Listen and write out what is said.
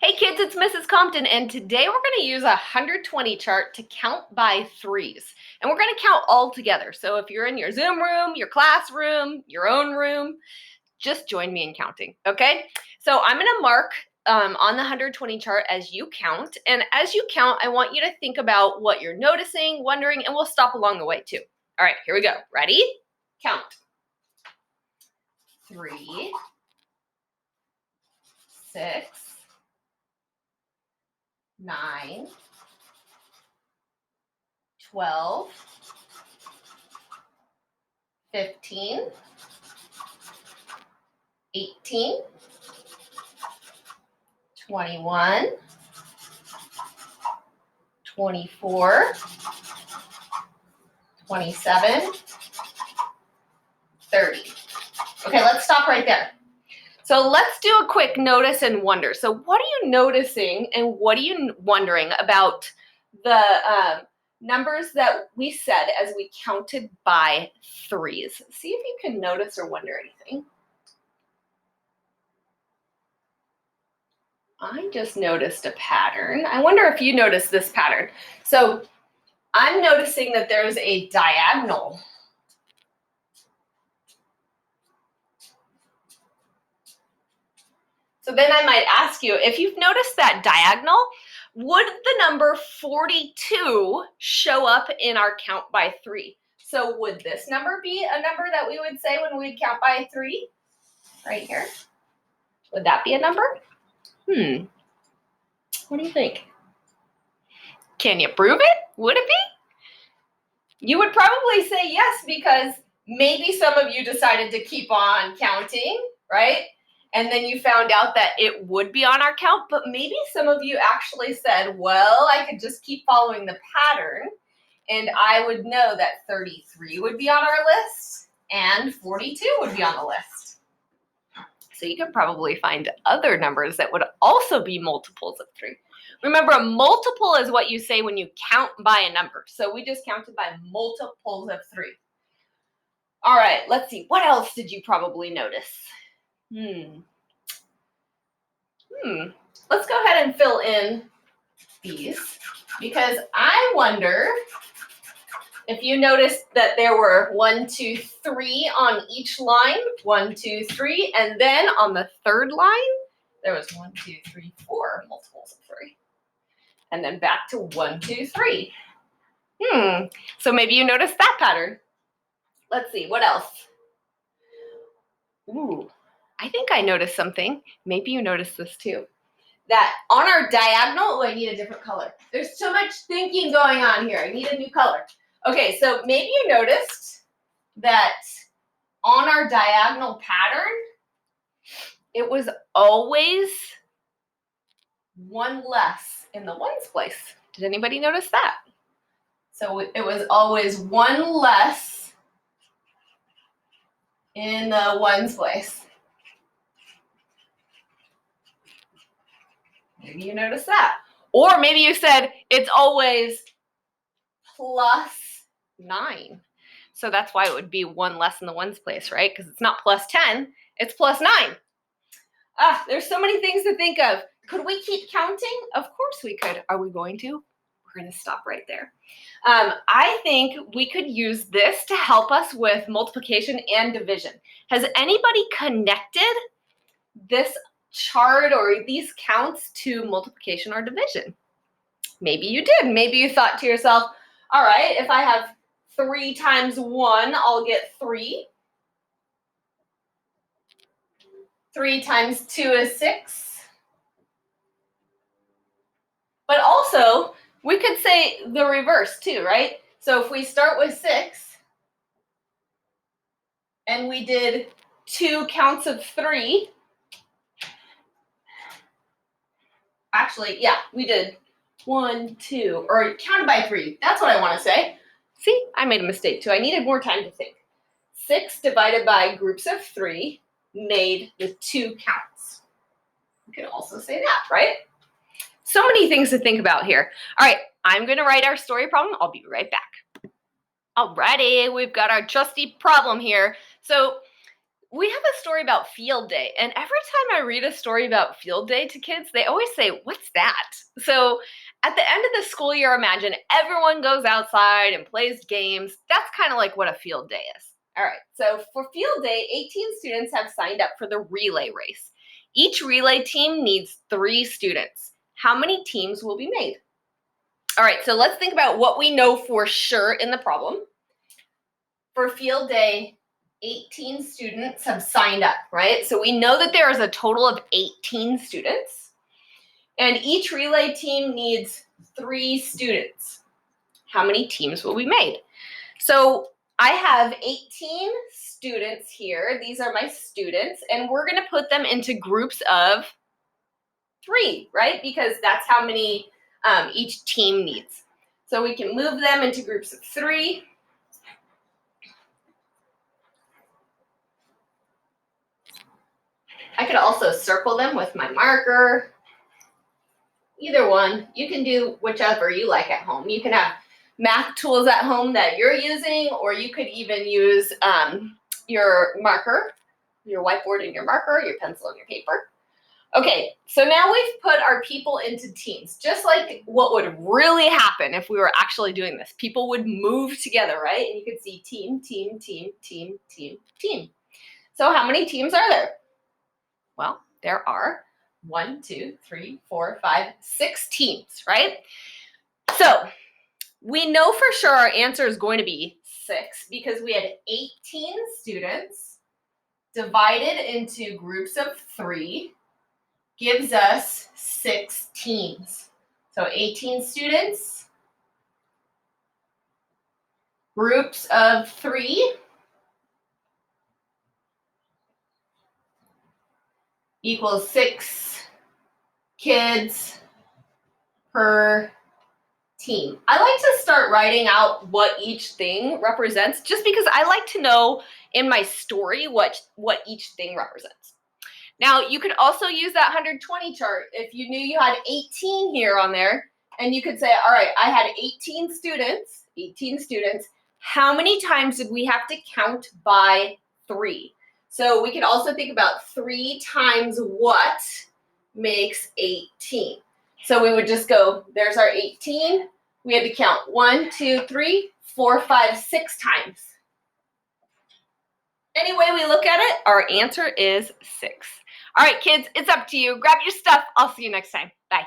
Hey kids, it's Mrs. Compton, and today we're going to use a 120 chart to count by threes. And we're going to count all together. So if you're in your Zoom room, your classroom, your own room, just join me in counting, okay? So I'm going to mark on the 120 chart as you count. And as you count, I want you to think about what you're noticing, wondering, and we'll stop along the way too. All right, here we go. Ready? Count. 3, 6, 9, 12, 15, 18, 21, 24, 27, 30. Okay, let's stop right there. So let's do a quick notice and wonder. So what are you noticing and what are you wondering about the numbers that we said as we counted by threes? See if you can notice or wonder anything. I just noticed a pattern. I wonder if you noticed this pattern. So I'm noticing that there's a diagonal. So then I might ask you, if you've noticed that diagonal, would the number 42 show up in our count by three? So would this number be a number that we would say when we count by three? Right here. Would that be a number? What do you think? Can you prove it? Would it be? You would probably say yes, because maybe some of you decided to keep on counting, right? And then you found out that it would be on our count, but maybe some of you actually said, well, I could just keep following the pattern and I would know that 33 would be on our list and 42 would be on the list. So you could probably find other numbers that would also be multiples of 3. Remember, a multiple is what you say when you count by a number. So we just counted by multiples of 3. All right, let's see. What else did you probably notice? Let's go ahead and fill in these, because I wonder if you noticed that there were 1, 2, 3 on each line, 1, 2, 3, and then on the third line, there was 1, 2, 3, 4 multiples of 3. And then back to 1, 2, 3. So maybe you noticed that pattern. Let's see, what else? I think I noticed something. Maybe you noticed this too. That on our diagonal, I need a different color. There's so much thinking going on here. I need a new color. Okay, so maybe you noticed that on our diagonal pattern, it was always one less in the ones place. Did anybody notice that? So it was always one less in the ones place. Maybe you noticed that. Or maybe you said it's always plus 9. So that's why it would be one less in the ones place, right? Because it's not plus 10, it's plus 9. There's so many things to think of. Could we keep counting? Of course we could. Are we going to? We're going to stop right there. I think we could use this to help us with multiplication and division. Has anybody connected this chart or these counts to multiplication or division? Maybe you did. Maybe you thought to yourself, all right, if I have 3 times 1, I'll get 3. 3 times 2 is 6. But also, we could say the reverse too, right? So if we start with 6 and we did 2 counts of 3, actually, yeah, we did 1, 2, or counted by 3. That's what I want to say. See, I made a mistake too. I needed more time to think. 6 divided by groups of 3 made the 2 counts. You can also say that, right? So many things to think about here. All right, I'm going to write our story problem. I'll be right back. Alrighty, we've got our trusty problem here. So we have a story about field day, and every time I read a story about field day to kids, they always say, "What's that?" So at the end of the school year, imagine everyone goes outside and plays games. That's kind of like what a field day is. All right, so for field day, 18 students have signed up for the relay race. Each relay team needs 3 students. How many teams will be made? All right, so let's think about what we know for sure in the problem. For field day, 18 students have signed up, right? So we know that there is a total of 18 students, and each relay team needs 3 students. How many teams will be made? So I have 18 students here. These are my students, and we're going to put them into groups of 3, right? Because that's how many each team needs. So we can move them into groups of 3. I could also circle them with my marker. Either one. You can do whichever you like at home. You can have math tools at home that you're using, or you could even use your marker, your whiteboard and your marker, your pencil and your paper. Okay, so now we've put our people into teams, just like what would really happen if we were actually doing this. People would move together, right? And you could see team, team, team, team, team, team. So how many teams are there? Well, there are 1, 2, 3, 4, 5, 6 teams, right? So we know for sure our answer is going to be 6 because we had 18 students divided into groups of 3 gives us 6 teams. So 18 students, groups of 3 equals 6 kids per team. I like to start writing out what each thing represents just because I like to know in my story what each thing represents. Now, you could also use that 120 chart if you knew you had 18 here on there, and you could say, all right, I had 18 students. How many times did we have to count by 3? So we can also think about 3 times what makes 18. So we would just go, there's our 18. We had to count 1, 2, 3, 4, 5, 6 times. Any way we look at it, our answer is 6. All right, kids, it's up to you. Grab your stuff. I'll see you next time. Bye.